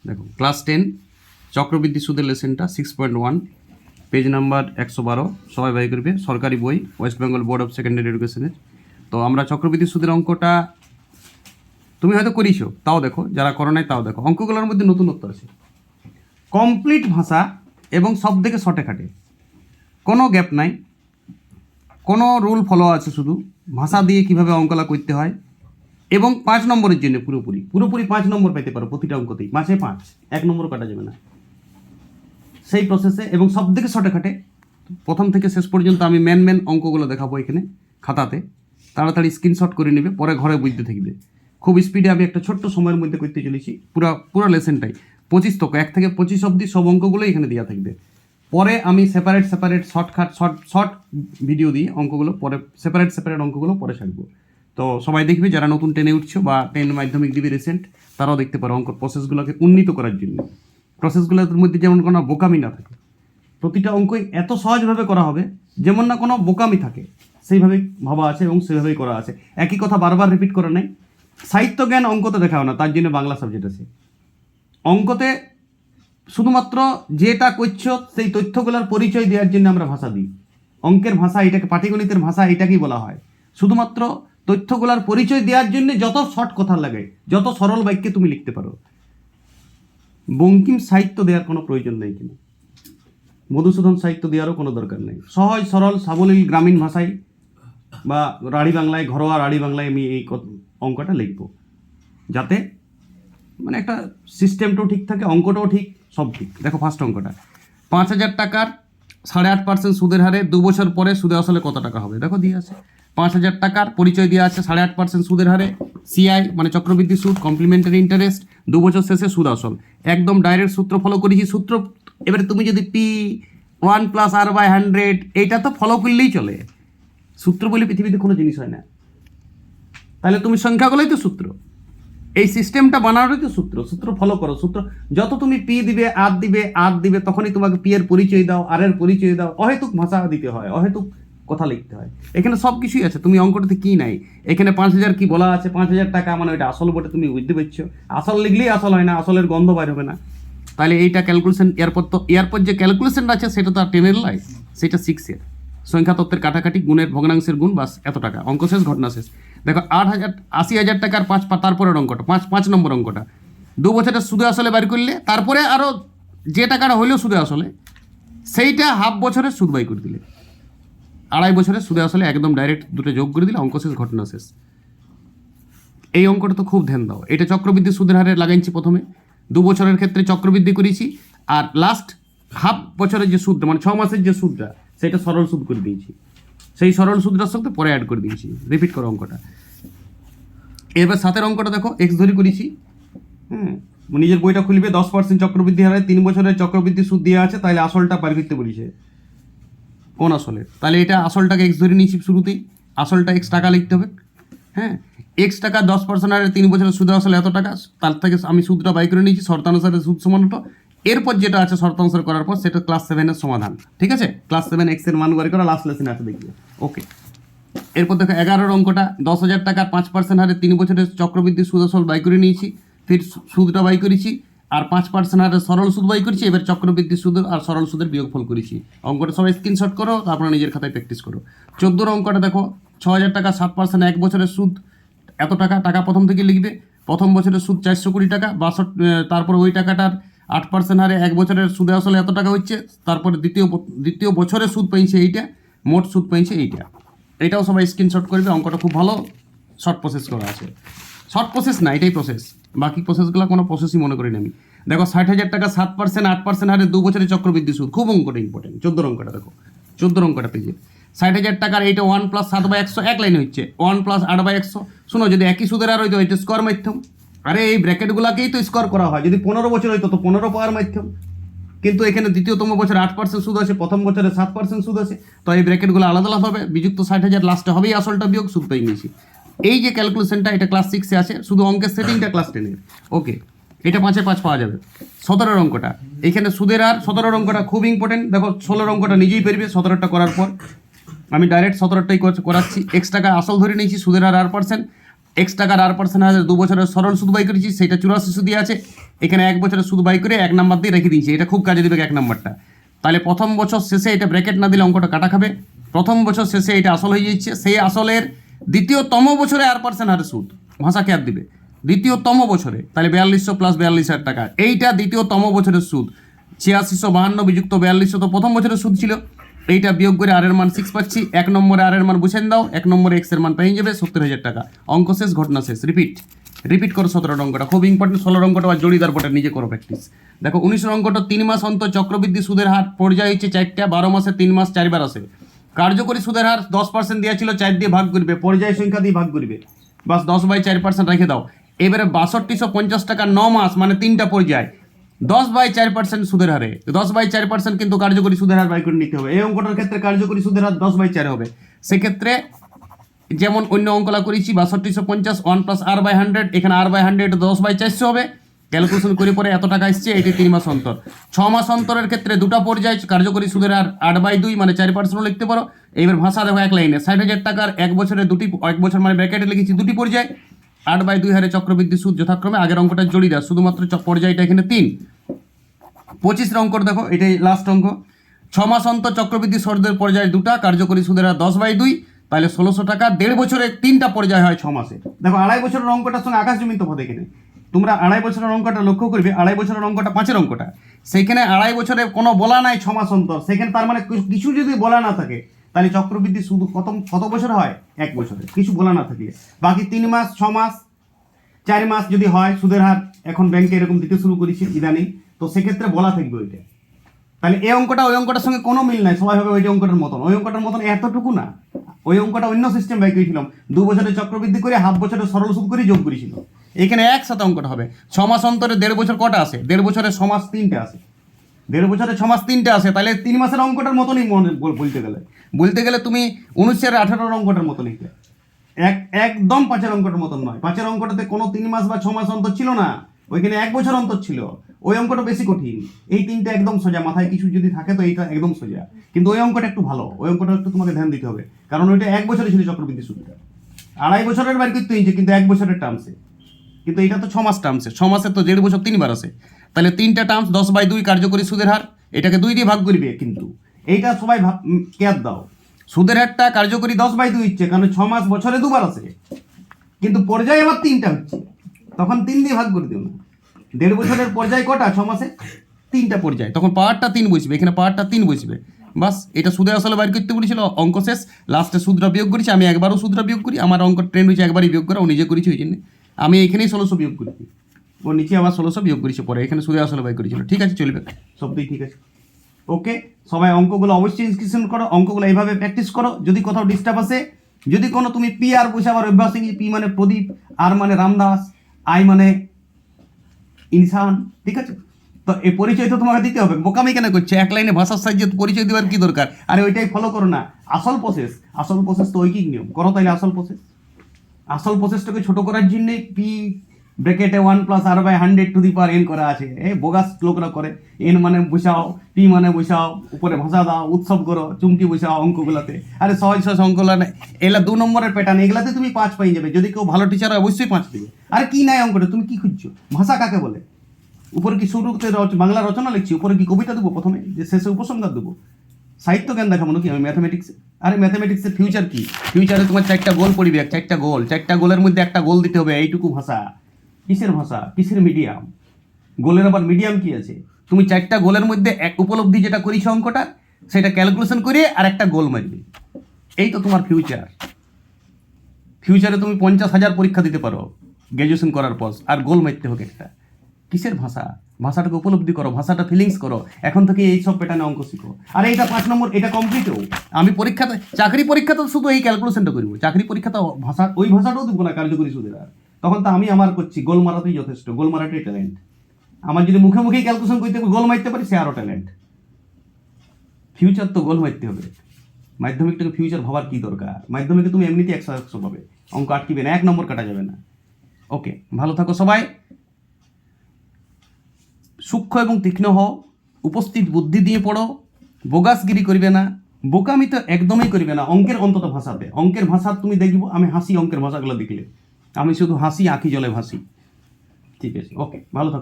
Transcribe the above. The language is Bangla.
দেখো ক্লাস 10 চক্রবৃদ্ধি সুদের লেসেনটা 6.1 পেজ নাম্বার 112 সবাই বাই করবে, সরকারি বই, West Bengal board of secondary এডুকেশনের। তো আমরা চক্রবৃদ্ধি সুদের অঙ্কটা তুমি হয়তো করিছো, তাও দেখো, যারা করো নাই তাও দেখো। অঙ্কগুলোর মধ্যে নতুনত্ব আছে, কমপ্লিট ভাষা এবং সব থেকে শর্টে খাটে, কোনো গ্যাপ নাই, কোনো রুল ফলো আছে, শুধু ভাষা দিয়ে কিভাবে অঙ্কলা করতে হয়। এবং 5 নম্বরের জন্য পুরোপুরি 5 নম্বর পেতে পারো প্রতিটা অঙ্কতেই, 5-এ 5, 1 নম্বরও কাটা যাবে না সেই প্রসেসে। এবং সব থেকে শর্টে খাটে, প্রথম থেকে শেষ পর্যন্ত আমি মেন অঙ্কগুলো দেখাবো এখানে খাতাতে, তাড়াতাড়ি স্ক্রিনশট করে নেবে, পরে ঘরে বুঝতে থাকবে। খুব স্পিডে আমি একটা ছোট্ট সময়ের মধ্যে করতে চলেছি পুরো লেসেনটাই, 25 তক 1 থেকে 25 অবধি সব অঙ্কগুলো এখানে দেওয়া থাকবে। পরে আমি সেপারেট শর্ট ভিডিও দিই অঙ্কগুলো, পরে সেপারেট অঙ্কগুলো পরে ছাড়বো। তো সবাই দেখবে, যারা নতুন 10-এ উঠছো বা 10 মাধ্যমিক দিবে রিসেন্ট, তারাও দেখতে পারো অঙ্কর প্রসেসগুলোকে উন্নীত করার জন্য। প্রসেসগুলোর মধ্যে যেমন কোনো বোকামি না থাকে, প্রতিটা অঙ্কই এত সহজভাবে করা হবে যেমন না কোনো বোকামি থাকে, সেইভাবেই ভাবা আছে এবং সেভাবেই করা আছে। একই কথা বারবার রিপিট করে নেই। সাহিত্য জ্ঞান অঙ্কতে দেখাও না, তার জন্য বাংলা সাবজেক্ট আছে। অঙ্কতে শুধুমাত্র যেটা করছো সেই তথ্যগুলোর পরিচয় দেওয়ার জন্য আমরা ভাষা দিই। অঙ্কের ভাষা এটাকে, পাটিগণিতের ভাষা এটাকেই বলা হয়। শুধুমাত্র তথ্যগুলোর পরিচয় দেওয়ার জন্য যত শর্ট কথা লাগে, যত সরল বাক্যে তুমি লিখতে পারো। বঙ্কিম সাহিত্য দেওয়ার কোনো প্রয়োজন নেই, কিনা মধুসূদন সাহিত্য দেওয়ারও কোনো দরকার নেই। সহজ সরল সাবলীল গ্রামীণ ভাষায় বা রাঢ়ী বাংলায়, ঘরোয়া রাঢ়ী বাংলায় আমি এই অঙ্কটা লিখবো, যাতে মানে একটা সিস্টেমটাও ঠিক থাকে, অঙ্কটাও ঠিক, সব ঠিক। দেখো ফার্স্ট অঙ্কটা, 5,000 টাকার 8.5% সুদের হারে 2 বছর পরে সুদে আসলে কত টাকা হবে। দেখো দিয়ে আছে 5,000 টাকার পরিচয় দেওয়া আছে 8.5% সুদের হারে, সিআই মানে চক্রবৃদ্ধি সুদ, কমপ্লিমেন্টারি ইন্টারেস্ট, 2 বছর শেষে সুদ আসল। একদম ডাইরেক্ট সূত্র ফলো করেছি। সূত্র এবারে তুমি যদি P1 + R/100 এইটা তো ফলো করলেই চলে। সূত্র বলে পৃথিবীতে কোনো জিনিস হয় না, তাহলে তুমি সংখ্যাগুলোই তো সূত্র। এই সিস্টেমটা বানানোরই তো সূত্র ফলো করো। সূত্র যত তুমি পি দিবে, আর দিবে, তখনই তোমাকে পি এর পরিচয় দাও, আর এর পরিচয় দাও। অহেতুক ভাষা দিতে হয়, অহেতুক কথা লিখতে হয়। এখানে সব কিছুই আছে, তুমি অঙ্কটাতে কি নাই, এখানে 5,000 কি বলা আছে, 5,000 টাকা মানে ওইটা আসল বটে, তুমি বুঝতে পারছো। আসল লিখলেই আসল হয় না, আসলের গন্ধ বাইর হবে না। তাহলে এইটা ক্যালকুলেশন, এরপর যে ক্যালকুলেশনটা আছে সেটা তো আর 10-এর নয়, সেটা 6-এর। সংখ্যা তত্ত্বের কাটাকাটি, গুণের ভগ্নাংশের গুণ, বাস এত টাকা, অঙ্ক শেষ, ঘটনা শেষ। দেখো 80,000 টাকার 5, তারপরের অঙ্কটা 5 নম্বর অঙ্কটা, 2 বছরের সুদে আসলে বাইর করলে, তারপরে আরও যে টাকাটা হইলেও সুদে আসলে, সেইটা হাফ বছরের সুদ বাই করে দিলে, 2.5 বছরের সুদে আসলে একদম ডাইরেক্ট দুটো যোগ করে দিলে, অঙ্ক শেষ, ঘটনা শেষ। এই অঙ্কটা তো খুব ধ্যান দাও। এটা চক্রবৃদ্ধি সুদের হারে লাগাইছি প্রথমে, 2 বছরের ক্ষেত্রে চক্রবৃদ্ধি করেছি, আর লাস্ট হাফ বছরের যে সুদটা মানে 6 মাসের যে সুদটা, সেটা সরল সুদ করে দিয়েছি। সেই সরল সুদটার সাথে পরে অ্যাড করে দিয়েছি। রিপিট করো অঙ্কটা। এবার 7-এর অঙ্কটা দেখো, এক্স ধরে করেছি। নিজের বইটা খুলবে, 10% চক্রবৃদ্ধি হারে 3 বছরের চক্রবৃদ্ধি সুদ দেওয়া আছে, তাহলে আসলটা পার করতে বলেছে। কোন আসলে? তাহলে এটা আসলটাকে এক্স ধরে নিয়েছি শুরুতেই, আসলটা এক্স টাকা লিখতে হবে। হ্যাঁ, এক্স টাকা 10% হারে 3 বছরের সুদ আসলে এত টাকা, তার থেকে আমি সুদটা বাই করে নিয়েছি, শর্তানুসারে সুদ সমান হতো। এরপর যেটা আছে শর্তানুসার করার পর, সেটা ক্লাস 7-এর সমাধান। ঠিক আছে, ক্লাস 7 এক্স এর মান বার করা লাস্ট লেসনে আছে, দেখিয়ে। ওকে, এরপর দেখো 11-এর অঙ্কটা, 10,000 টাকার 5% হারে 3 বছরের চক্রবৃদ্ধি সুদ আসল বাই করে নিয়েছি, ফির সুদটা বাই করেছি, আর 5% হারে সরল সুদ বাই করেছি। এবার চক্রবৃদ্ধি সুদ আর সরল সুদের বিয়োগফল করেছি। অঙ্কটা সবাই স্ক্রিনশট করো, তারপরে নিজের খাতায় প্র্যাকটিস করো। 14-এর অঙ্কটা দেখো, 6,000 টাকা 7% 1 বছরের সুদ এত টাকা, টাকা প্রথম থেকে লিখবে। প্রথম বছরের সুদ 420 টাকা, 62, তারপর ওই টাকাটার 8% হারে 1 বছরের সুদে আসলে এত টাকা হচ্ছে, তারপরে দ্বিতীয় বছরের সুদ পাইছে এইটা, মোট সুদ পাইছে এইটা। এটাও সবাই স্ক্রিনশট করবে। অঙ্কটা খুব ভালো শর্ট প্রসেস করা আছে। শর্ট প্রসেস না, এটাই প্রসেস, বাকি প্রসেসগুলো কোনো প্রসেসই মনে করি না আমি। দেখো 60,000 টাকা 7% 8% হারে 2 বছরের চক্রবৃদ্ধি সুদ, খুব অঙ্কটা ইম্পর্টেন্ট। 14-এর অঙ্কটা দেখো, 14-এর অঙ্কটা পেজে 60,000 টাকার এইটা 1 + 7/100, এক লাইনে হচ্ছে 1 + 8/100। শোনো, যদি একই সুদের আর হইতো এটা স্কোয়ার মাধ্যম, আরে এই ব্র্যাকেটগুলোকেই তো স্কোয়ার করা হয়। যদি 15 বছর হইতো তো 15 পাওয়ার মাধ্যম, কিন্তু এখানে দ্বিতীয়তম বছরে 8% সুদ আছে, প্রথম বছরে 7% সুদ আছে, তো এই ব্র্যাকেটগুলো আলাদা আলাদা হবে। বিযুক্ত 60,000 লাস্টে হবেই আসলটা বিয়োগ, সুদ পেয়ে নিয়েছি। এই যে ক্যালকুলেশনটা, এটা ক্লাস 6-এ আছে, শুধু অঙ্কের সেটিংটা ক্লাস 10-এর। ওকে, এটা 5-এ 5 পাওয়া যাবে। 17-এর অঙ্কটা, এখানে সুদের আর 17-এর অঙ্কটা খুব ইম্পর্টেন্ট। দেখো 16-এর অঙ্কটা নিজেই পারবে, 17-টা করার পর আমি ডাইরেক্ট 17-টাই করাচ্ছি। এক্স টাকা আসল ধরে নিয়েছি, সুদের আর 8%, এক্স টাকার 8% হারে 2 বছরের সরল সুদ বাই করেছি, সেটা 84 সুদই আছে। এখানে 1 বছরের সুদ বাই করে 1 নাম্বার দিয়ে রেখে দিয়েছি, এটা খুব কাজে দেবে 1 নাম্বারটা। তাহলে প্রথম বছর শেষে এটা ব্র্যাকেট না দিলে অঙ্কটা কাটা খাবে। প্রথম বছর শেষে এটা আসল হয়ে যাচ্ছে, সেই আসলের দ্বিতীয়তম বছরে R% হারে সুদ ভাষাকে আর দিবে দ্বিতীয়তম বছরে, তাহলে 4200 প্লাস 42,000 টাকা, এইটা দ্বিতীয়তম বছরের সুদ। 8652 বিযুক্ত 4200 তো প্রথম বছরের সুদ ছিল, এইটা বিয়োগ করে আর এর মান 6 পাচ্ছি। 1 নম্বরে আর এর মান বুঝেন দাও, 1 নম্বরে এক্স এর মান পেয়ে যাবে 70,000 টাকা। অঙ্ক শেষ, ঘটনা শেষ। রিপিট করো 17 অঙ্কটা, খুব ইম্পর্টেন্ট। 16 অঙ্কটা বা জড়িদার পটা নিজে করো প্র্যাকটিস। দেখো 19 অঙ্কটা 3 মাস অন্তর চক্রবৃদ্ধি সুদের হার পর্যায় হচ্ছে 4টা, 12 মাসে 3 মাস 4 বার আসে। কার্যকরী সুদের হার 10% দেওয়া ছিল, 4 দিয়ে ভাগ করবে, পর্যায় সংখ্যা দিয়ে ভাগ করবে, বাস 10/4% রেখে দাও। এবারে 6250 টাকা 9 মাস মানে 3টা পর্যায়, 10/4% সুদের হারে, 10/4% কিন্তু কার্যকরী সুদের হার বাই করে নিতে হবে। এই অঙ্কটার ক্ষেত্রে কার্যকরী সুদের হার 10/4 হবে। সেক্ষেত্রে যেমন অন্য অঙ্কলা করেছি 6250 1 প্লাস R/100, এখানে R/100 10/400 হবে। ক্যালকুলেশন করে পরে এত টাকা এসছে, এটি 3 মাস অন্তর। 6 মাস অন্তরের ক্ষেত্রে দুটা পর্যায়, কার্যকরী সুদের হার 8/2 মানে 4% লিখতে পারো। এইবার ভাষা দেখো এক লাইনে 60,000 টাকার 1 বছরে দুটি, 1 বছর মানে ব্র্যাকেটে লিখেছি দুটি পর্যায়, 8/2 হারে চক্রবৃদ্ধি সুদ যথাক্রমে আগের অঙ্কটা জড়িয়ে দেয়, শুধুমাত্র পর্যায়টা এখানে 3। 25 অঙ্ক দেখো, এটাই লাস্ট অঙ্ক। 6 মাস অন্তর চক্রবৃদ্ধি সুদের পর্যায় দুটা, কার্যকরী সুদের হার 10/2, তাহলে 1600 টাকা। 1.5 বছরে 3টা পর্যায় হয় 6 মাসে। দেখো 2.5 বছরের অঙ্কটার সঙ্গে আকাশ জমিন তফাৎ এখানে। তোমরা 2.5 বছরের অঙ্কটা লক্ষ্য করবে, 2.5 বছরের অঙ্কটা 5-এর অঙ্কটা, সেইখানে 2.5 বছরে কোনো বলা নাই 6 মাস অন্তর, সেখানে তার মানে কিছু যদি বলা না থাকে তাহলে চক্রবৃদ্ধি সুদ কত বছর হয়? 1 বছরে, কিছু বলা না থাকলে। বাকি 3 মাস, 6 মাস, 4 মাস যদি হয় সুদের হার, এখন ব্যাংকে এরকম দিতে শুরু করেছে ইদানিং, তো সেক্ষেত্রে বলা থাকবে ওইটা। তাহলে এই অঙ্কটা ওই অঙ্কটার সঙ্গে কোনো মিল নাই, সবাই হবে ওই অঙ্কটার মতন। ওই অঙ্কটার মতন এতটুকু না, ওই অঙ্কটা অন্য সিস্টেম বাই করেছিলাম, 2 বছরের চক্রবৃদ্ধি করে হাফ বছরের সরল সুদ করে যোগ করেছিল। এখানে একসাথে অঙ্কটা হবে। 6 মাস অন্তরে 1.5 বছর কটা আসে? 1.5 বছরে 6 মাস 3টে আসে, 1.5 বছরে 6 মাস 3টে আসে, তাহলে 3 মাসের অঙ্কটার মতনই বলতে গেলে তুমি 19-18 অঙ্কটার মতো লিখবে, একদম 5-এর অঙ্কটার মতন নয়। 5-এর অঙ্কটাতে কোনো 3 মাস বা 6 মাস অন্তর ছিল না, ওইখানে 1 বছর অন্তর ছিল। ওই অঙ্কটা বেশি কঠিন, এই 3টা একদম সোজা, মাথায় কিছু যদি থাকে তো এইটা একদম সোজা। কিন্তু ওই অঙ্কটা একটু ভালো, ওই অঙ্কটা একটু তোমাকে ধ্যান দিতে হবে, কারণ ওইটা 1 বছরে ছিল চক্রবৃদ্ধি সুদটা। 2.5 বছরের বার করতে হয়েছে কিন্তু 1 বছরের টার্মসে, কিন্তু এটা তো 6 মাস টার্মসে। 6 মাসে তো 1.5 বছর 3 বার আসে, তাহলে 3টা টার্মস 10/2 কার্যকরী সুদের হার, এটাকে 2 দিয়ে ভাগ করবে। কিন্তু এইটা সবাই কেয়ার দাও, সুদের হারটা কার্যকরী 10/2 হচ্ছে, কারণ 6 মাস বছরে 2 বার আসে, কিন্তু পর্যায় আবার 3টা হচ্ছে, তখন 3 দিয়ে ভাগ করে দিও না। 1.5 বছরের পর্যায় কটা? 6 মাসে 3টা পর্যায়, তখন পাওয়ারটা 3 বসবে, এখানে পাওয়ারটা 3 বসবে। বাস, এটা সুদে আসলে বাইর করতে বলেছিল, অঙ্ক শেষ। লাস্টে সুদটা বিয়োগ করেছি, আমি একবারও সুদটা বিয়োগ করি, আমার অঙ্ক ট্রেন্ড হয়েছে একবারই বিয়োগ করা, ও নিজে করেছি, ওই জন্য আমি এখানেই 1600 বিয়োগ করেছি, ও নিচে আবার 1600 বিয়োগ করেছে পরে, এখানে সুদে আসলে বাইর করেছিল। ঠিক আছে, চলবে, সবটাই ঠিক আছে। ওকে, সবাই অঙ্কগুলো অবশ্যই ইনস্ক্রিপশন করো, অঙ্কগুলো এইভাবে প্র্যাকটিস করো। যদি কোথাও ডিস্টার্ব আসে, যদি কোনো তুমি পি আর বসাবার অভ্যাস, পি মানে প্রদীপ, আর মানে রামদাস, আই মানে ইনসান, ঠিক আছে? তো এই পরিচয় তো তোমাকে দিতে হবে, বোকামি কেন করছে? এক লাইনে ভাষার সাহায্যে পরিচয় দেওয়ার কি দরকার? আরে ওইটাই ফলো করো না, আসল প্রসেস তো ঐকিক নিয়ম করো। তাইলে আসল প্রসেসটাকে ছোট করার জন্যে পি ব্র্যাকেটে 1 প্লাস R/100 করা আছে। এই বোগাস লোকরা করে, এন মানে বসাও, পি মানে বসাও, উপরে ভাষা দাও, উৎসব করো, চুমকি বসাও অঙ্কগুলোতে। আরে সহজ অঙ্কগুলো এগুলা 2 নম্বরের প্যাটার্ন, এগুলাতে তুমি 5 পেয়ে যাবে। যদি কেউ ভালো টিচার হয় অবশ্যই 5 দেবে। আরে কি নাই অঙ্কটা, তুমি কি খুঁজছো? ভাষা কাকে বলে? উপরে কি শুরুতে বাংলা রচনা লিখছি, উপরে কি কবিতা দেবো প্রথমে, যে শেষে উপসংহার দেবো? সাহিত্য জ্ঞান দেখাবো নাকি আমি ম্যাথামেটিক্সে? আরে ম্যাথামেটিক্সের ফিউচার কি? ফিউচারে তোমার 4টা গোল পড়িবে, 4টা গোলের মধ্যে একটা গোল দিতে হবে, এইটুকু ভাষা। কিসের ভাষা, কিসের মিডিয়াম? গোলের আবার মিডিয়াম কি আছে? তুমি 4টা গোলের মধ্যে এক উপলব্ধি যেটা করেছো অঙ্কটা, সেটা ক্যালকুলেশন করে আর একটা গোল মারবে। এই তো তোমার ফিউচারে তুমি 50,000 পরীক্ষা দিতে পারো গ্র্যাজুয়েশন করার পর, আর গোল মারতে হোক একটা। কিসের ভাষা? ভাষাটাকে উপলব্ধি করো, ভাষাটা ফিলিংস করো, এখন থেকে এই সব প্যাটার্নে অঙ্ক শিখো। আর এইটা 5 নম্বর, এটা কমপ্লিটও। আমি পরীক্ষাতে, চাকরি পরীক্ষাতে শুধু এই ক্যালকুলেশনটা করবো। চাকরি পরীক্ষাতে ভাষা, ওই ভাষাটাও দেবো না কার্যকরী সুদের হার, তখন তো আমি আমার করছি, গোল মারাতেই যথেষ্ট, গোল মারাটাই ট্যালেন্ট আমার। যদি মুখে ক্যালকুলেশন করতে গোল মারতে পারি, সে আরও ট্যালেন্ট। ফিউচার তো গোল মারতে হবে, মাধ্যমিকটাকে ফিউচার ভাবার কি দরকার? মাধ্যমিকে তুমি এমনিতে 100 পাবে, অঙ্ক আটকিবে না, 1 নম্বর কাটা যাবে না। ওকে, ভালো থাকো সবাই, সূক্ষ্ম এবং তীক্ষ্ণ হও, উপস্থিত বুদ্ধি দিয়ে পড়ো, বোগাসগিরি করবে না, বোকামি তো একদমই করবে না। অঙ্কের অন্তত ভাষাতে, অঙ্কের ভাষা তুমি দেখবো, আমি হাসি অঙ্কের ভাষাগুলো দেখলে, আমি শুধু হাসি, আঁখি জলে ভাসি। ঠিক আছে, ওকে, ভালো থাকো।